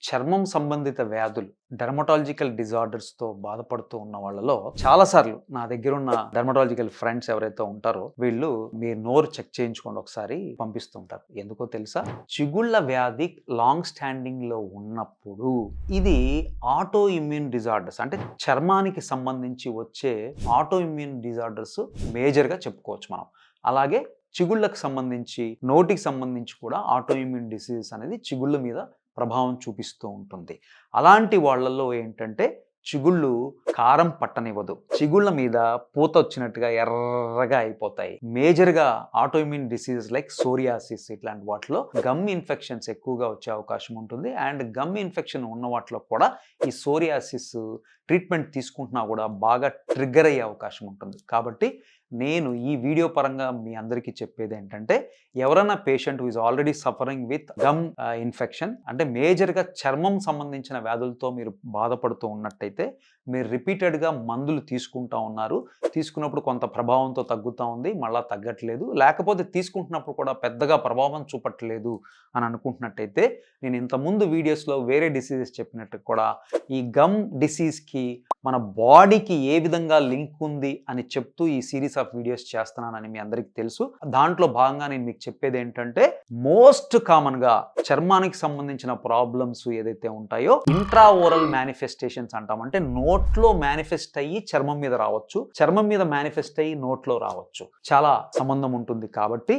చర్మం సంబంధిత వ్యాధులు డెర్మటాలజికల్ డిజార్డర్స్తో బాధపడుతూ ఉన్న వాళ్ళలో చాలాసార్లు నా దగ్గర ఉన్న డెర్మటాలజికల్ ఫ్రెండ్స్ ఎవరైతే ఉంటారో వీళ్ళు మీ నోరు చెక్ చేయించుకోండి ఒకసారి పంపిస్తుంటారు. ఎందుకో తెలుసా? చిగుళ్ళ వ్యాధి లాంగ్ స్టాండింగ్ లో ఉన్నప్పుడు ఇది ఆటో ఇమ్యూన్ డిజార్డర్స్ అంటే చర్మానికి సంబంధించి వచ్చే ఆటో ఇమ్యూన్ డిజార్డర్స్ మేజర్గా చెప్పుకోవచ్చు మనం. అలాగే చిగుళ్ళకు సంబంధించి నోటికి సంబంధించి కూడా ఆటో ఇమ్యూన్ డిసీజెస్ అనేది చిగుళ్ళ మీద ప్రభావం చూపిస్తూ ఉంటుంది. అలాంటి వాళ్ళల్లో ఏంటంటే చిగుళ్ళు కారం పట్టనివ్వదు, చిగుళ్ళ మీద పూత వచ్చినట్టుగా ఎర్రగా అయిపోతాయి. మేజర్గా ఆటోఇమ్యూన్ డిసీజెస్ లైక్ సోరియాసిస్ ఇట్లాంటి వాటిలో గమ్ ఇన్ఫెక్షన్స్ ఎక్కువగా వచ్చే అవకాశం ఉంటుంది. అండ్ గమ్ ఇన్ఫెక్షన్ ఉన్న వాటిలో కూడా ఈ సోరియాసిస్ ట్రీట్మెంట్ తీసుకుంటున్నా కూడా బాగా ట్రిగ్గర్ అయ్యే అవకాశం ఉంటుంది. కాబట్టి నేను ఈ వీడియో పరంగా మీ అందరికీ చెప్పేది ఏంటంటే, ఎవరైనా patient who is already suffering with gum infection అంటే మేజర్గా చర్మం సంబంధించిన వ్యాధులతో మీరు బాధపడుతూ ఉన్నట్టయితే, మీరు రిపీటెడ్గా మందులు తీసుకుంటా ఉన్నారు, తీసుకున్నప్పుడు కొంత ప్రభావంతో తగ్గుతూ ఉంది, మళ్ళీ తగ్గట్లేదు, లేకపోతే తీసుకుంటున్నప్పుడు కూడా పెద్దగా ప్రభావం చూపట్లేదు అని అనుకుంటున్నట్టయితే, నేను ఇంతకుముందు వీడియోస్లో వేరే డిసీజెస్ చెప్పినట్టు కూడా ఈ గమ్ డిసీజ్కి మన బాడీకి ఏ విధంగా లింక్ ఉంది అని చెప్తూ ఈ సిరీస్ ఆఫ్ వీడియోస్ చేస్తున్నానని మీ అందరికీ తెలుసు. దాంట్లో భాగంగా నేను మీకు చెప్పేది ఏంటంటే, మోస్ట్ కామన్గా చర్మానికి సంబంధించిన ప్రాబ్లమ్స్ ఏదైతే ఉంటాయో ఇంట్రా ఓరల్ మేనిఫెస్టేషన్స్ అంటాం. అంటే నోట్లో మేనిఫెస్ట్ అయ్యి చర్మం మీద రావచ్చు, చర్మం మీద మేనిఫెస్ట్ అయ్యి నోట్లో రావచ్చు. చాలా సంబంధం ఉంటుంది. కాబట్టి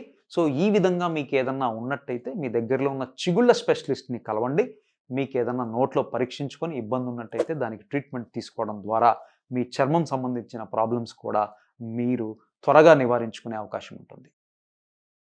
ఈ విధంగా మీకు ఏదన్నా ఉన్నట్టయితే మీ దగ్గరలో ఉన్న చిగుళ్ళ స్పెషలిస్ట్ని కలవండి. మీకు ఏదన్నా నోట్లో పరీక్షించుకొని ఇబ్బంది ఉన్నట్టయితే దానికి ట్రీట్మెంట్ తీసుకోవడం ద్వారా మీ చర్మం సంబంధించిన ప్రాబ్లమ్స్ కూడా మీరు త్వరగా నివారించుకునే అవకాశం ఉంటుంది.